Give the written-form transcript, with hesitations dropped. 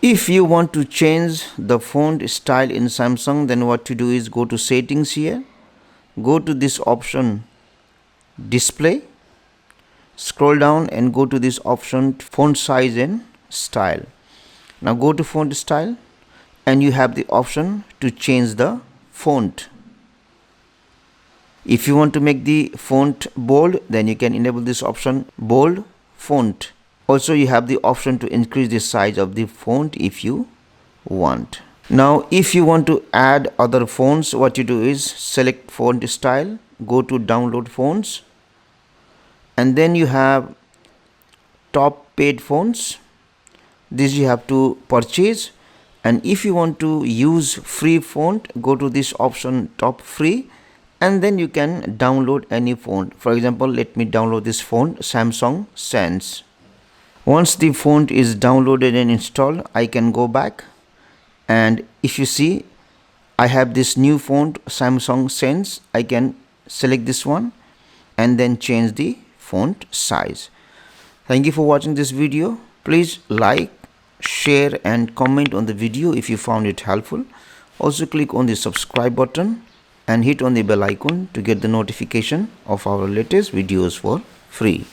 If you want to change the font style in Samsung, then what to do is go to settings here, go to this option display, scroll down and go to this option font size and style. Now go to font style and you have the option to change the font. If you want to make the font bold, then you can enable this option bold font. Also you have the option to increase the size of the font if you want. Now if you want to add other fonts, what you do is select font style, go to download fonts, and then you have top paid fonts. This you have to purchase, and if you want to use free font, go to this option top free, and then you can download any font. For example, let me download this font Samsung Sans. Once the font is downloaded and installed, I can go back, and if you see I have this new font Samsung Sans. I can select this one and then change the font size. Thank you for watching this video. Please like, share and comment on the video if you found it helpful. Also click on the subscribe button and hit on the bell icon to get the notification of our latest videos for free.